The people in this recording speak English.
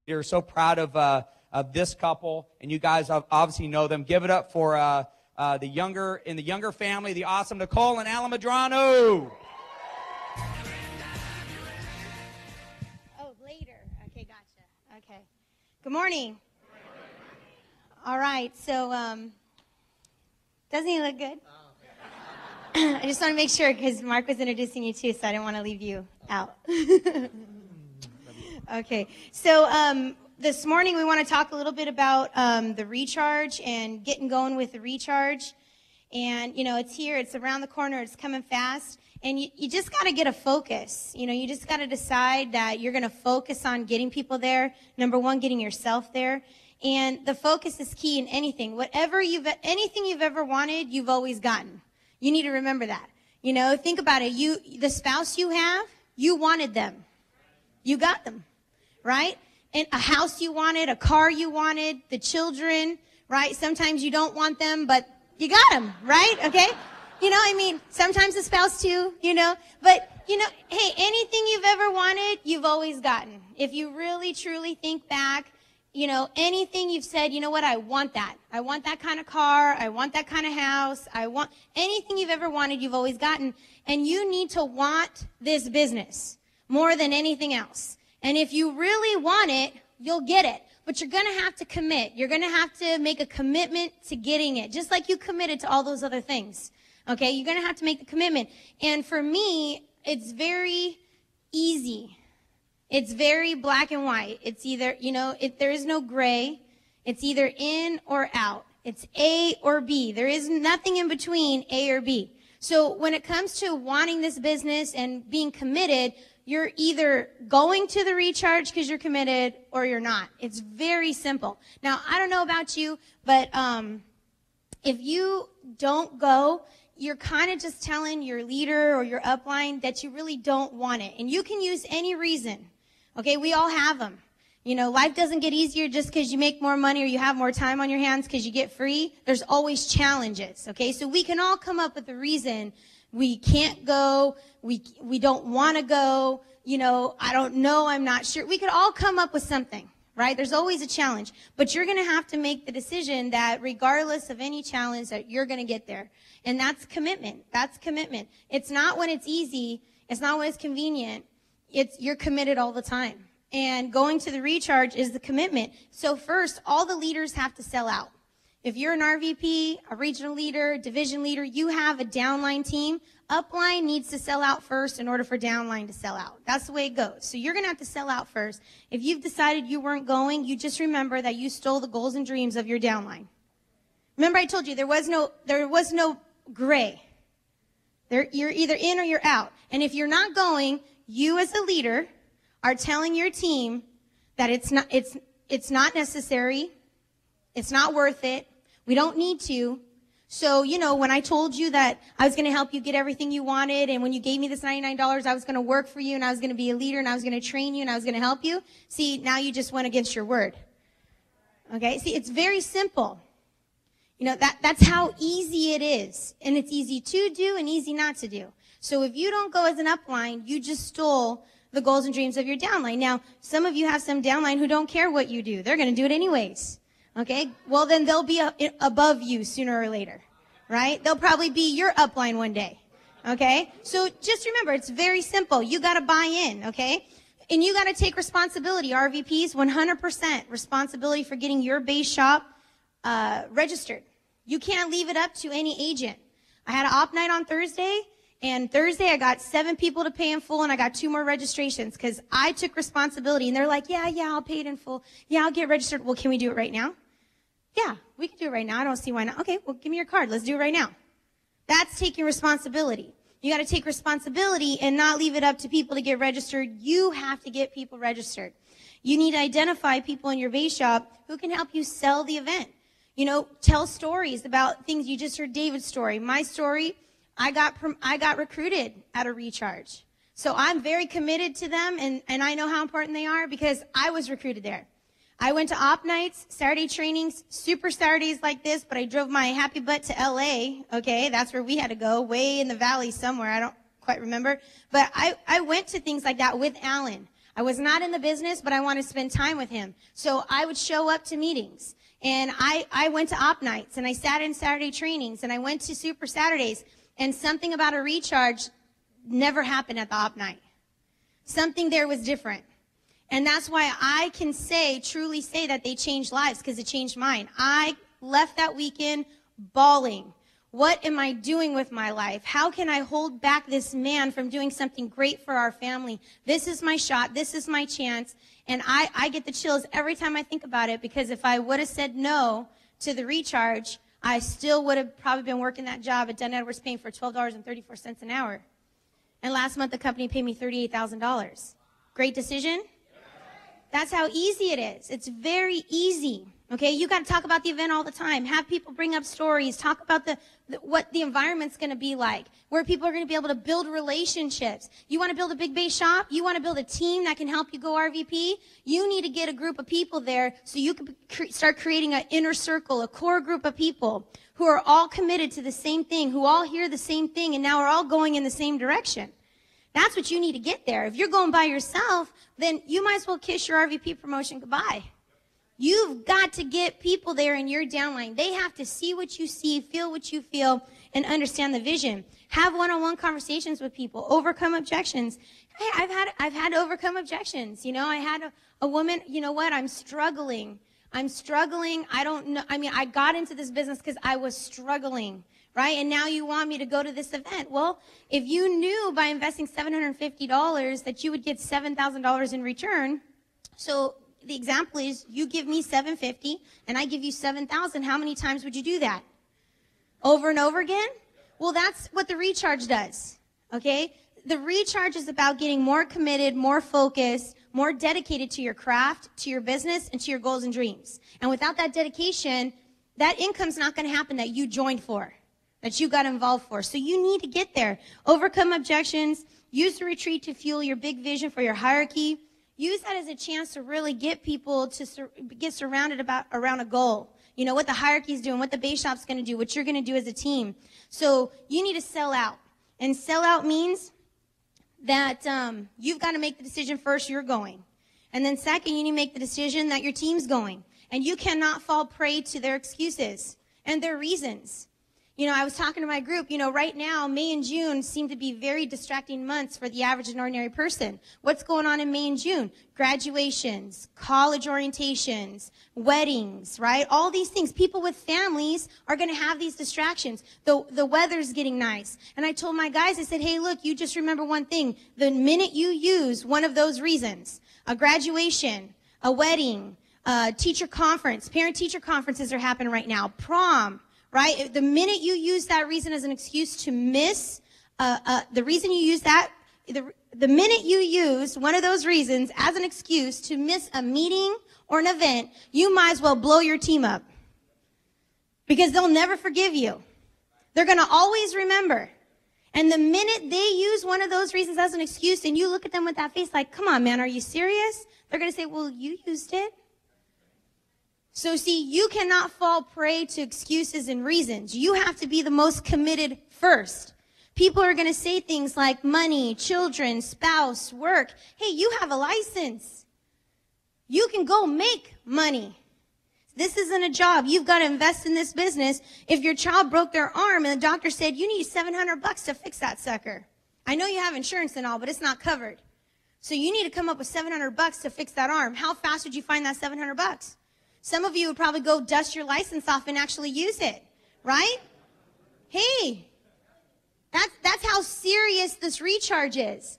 We're so proud of this couple, and you guys obviously know them. Give it up for the younger family, the awesome Nicole and Alan Medrano. Oh, later. Okay, gotcha. Okay. Good morning. All right. So, doesn't he look good? I just want to make sure because Mark was introducing you too, so I didn't want to leave you out. Okay. So, this morning we want to talk a little bit about the recharge and getting going with the recharge. And, you know, it's here, it's around the corner, it's coming fast. And you just got to get a focus. You know, you just got to decide that you're going to focus on getting people there. Number one, getting yourself there. And the focus is key in anything. Anything you've ever wanted, you've always gotten. You need to remember that. You know, think about it. The spouse you have, you wanted them. You got them, right? And a house you wanted, a car you wanted, the children, right? Sometimes you don't want them, but you got them, right? Okay? You know, I mean, sometimes a spouse too, you know. But, you know, hey, anything you've ever wanted, you've always gotten. If you really, truly think back, you know, anything you've said, you know what, I want that. I want that kind of car. I want that kind of house. I want anything you've ever wanted, you've always gotten. And you need to want this business more than anything else. And if you really want it, you'll get it. But you're going to have to commit. You're going to have to make a commitment to getting it, just like you committed to all those other things. Okay? You're going to have to make the commitment. And for me, it's very easy. It's very black and white. It's either, you know, there is no gray. It's either in or out. It's A or B. There is nothing in between A or B. So when it comes to wanting this business and being committed, you're either going to the recharge because you're committed or you're not. It's very simple. Now, I don't know about you, but if you don't go, you're kind of just telling your leader or your upline that you really don't want it. And you can use any reason. Okay, we all have them. You know, life doesn't get easier just because you make more money or you have more time on your hands because you get free. There's always challenges. Okay, so we can all come up with a reason we can't go, we don't want to go, you know, I don't know, I'm not sure. We could all come up with something, right? There's always a challenge. But you're going to have to make the decision that regardless of any challenge that you're going to get there. And that's commitment. That's commitment. It's not when it's easy. It's not when it's convenient. You're committed all the time. And going to the recharge is the commitment. So first, all the leaders have to sell out. If you're an RVP, a regional leader, division leader, you have a downline team. Upline needs to sell out first in order for downline to sell out. That's the way it goes. So you're going to have to sell out first. If you've decided you weren't going, you just remember that you stole the goals and dreams of your downline. Remember I told you there was no gray. You're either in or you're out. And if you're not going, you as a leader are telling your team that it's not necessary. It's not worth it. We don't need to. So, you know, when I told you that I was going to help you get everything you wanted, and when you gave me this $99, I was going to work for you, and I was going to be a leader, and I was going to train you, and I was going to help you. See, now you just went against your word. Okay? See, it's very simple. You know, that's how easy it is. And it's easy to do and easy not to do. So if you don't go as an upline, you just stole the goals and dreams of your downline. Now, some of you have some downline who don't care what you do. They're going to do it anyways. Okay? Well, then they'll be above you sooner or later. Right? They'll probably be your upline one day. Okay? So just remember, it's very simple. You got to buy in. Okay? And you got to take responsibility. RVPs, 100% responsibility for getting your base shop registered. You can't leave it up to any agent. I had an op night on Thursday, and Thursday I got 7 people to pay in full, and I got 2 more registrations because I took responsibility. And they're like, yeah, I'll pay it in full. Yeah, I'll get registered. Well, can we do it right now? Yeah, we can do it right now. I don't see why not. Okay, well, give me your card. Let's do it right now. That's taking responsibility. You got to take responsibility and not leave it up to people to get registered. You have to get people registered. You need to identify people in your base shop who can help you sell the event. You know, tell stories about things. You just heard David's story. My story, I got recruited at a recharge. So I'm very committed to them, and I know how important they are because I was recruited there. I went to op nights, Saturday trainings, super Saturdays like this, but I drove my happy butt to LA. Okay, that's where we had to go, way in the valley somewhere. I don't quite remember. But I went to things like that with Alan. I was not in the business, but I wanted to spend time with him. So I would show up to meetings. And I went to op nights, and I sat in Saturday trainings, and I went to Super Saturdays. And something about a recharge never happened at the op night. Something there was different. And that's why I can truly say that they changed lives, because it changed mine. I left that weekend bawling. What am I doing with my life? How can I hold back this man from doing something great for our family? This is my shot. This is my chance. And I get the chills every time I think about it, because if I would have said no to the recharge, I still would have probably been working that job at Dunn Edwards paying for $12.34 an hour. And last month, the company paid me $38,000. Great decision? That's how easy it is. It's very easy. Okay, you got to talk about the event all the time. Have people bring up stories. Talk about what the environment's going to be like, where people are going to be able to build relationships. You want to build a big base shop? You want to build a team that can help you go RVP? You need to get a group of people there so you can start creating an inner circle, a core group of people who are all committed to the same thing, who all hear the same thing, and now are all going in the same direction. That's what you need to get there. If you're going by yourself, then you might as well kiss your RVP promotion goodbye. You've got to get people there in your downline. They have to see what you see, feel what you feel, and understand the vision. Have one-on-one conversations with people. Overcome objections. Hey, I've had to overcome objections. You know, I had a woman, you know what, I'm struggling. I don't know. I mean, I got into this business because I was struggling. Right? And now you want me to go to this event. Well, if you knew by investing $750 that you would get $7,000 in return, so the example is you give me $750 and I give you $7,000, how many times would you do that? Over and over again? Well, that's what the recharge does. Okay? The recharge is about getting more committed, more focused, more dedicated to your craft, to your business, and to your goals and dreams. And without that dedication, that income's not going to happen that you joined for, that you got involved for. So you need to get there. Overcome objections. Use the retreat to fuel your big vision for your hierarchy. Use that as a chance to really get people to get surrounded around a goal. You know, what the hierarchy is doing, what the base shop's going to do, what you're going to do as a team. So you need to sell out. And sell out means that you've got to make the decision first, you're going. And then second, you need to make the decision that your team's going. And you cannot fall prey to their excuses and their reasons. You know, I was talking to my group, you know, right now, May and June seem to be very distracting months for the average and ordinary person. What's going on in May and June? Graduations, college orientations, weddings, right? All these things. People with families are going to have these distractions. The weather's getting nice. And I told my guys, I said, hey, look, you just remember one thing. The minute you use one of those reasons, a graduation, a wedding, a teacher conference, parent-teacher conferences are happening right now, prom, right? The minute you use that reason as an excuse to miss, the reason you use that, the minute you use one of those reasons as an excuse to miss a meeting or an event, you might as well blow your team up. Because they'll never forgive you. They're going to always remember. And the minute they use one of those reasons as an excuse and you look at them with that face like, come on, man, are you serious? They're going to say, well, you used it. So see, you cannot fall prey to excuses and reasons. You have to be the most committed first. People are going to say things like money, children, spouse, work. Hey, you have a license. You can go make money. This isn't a job. You've got to invest in this business. If your child broke their arm and the doctor said, you need $700 to fix that sucker. I know you have insurance and all, but it's not covered. So you need to come up with $700 to fix that arm. How fast would you find that $700? Some of you would probably go dust your license off and actually use it, right? Hey, that's how serious this recharge is.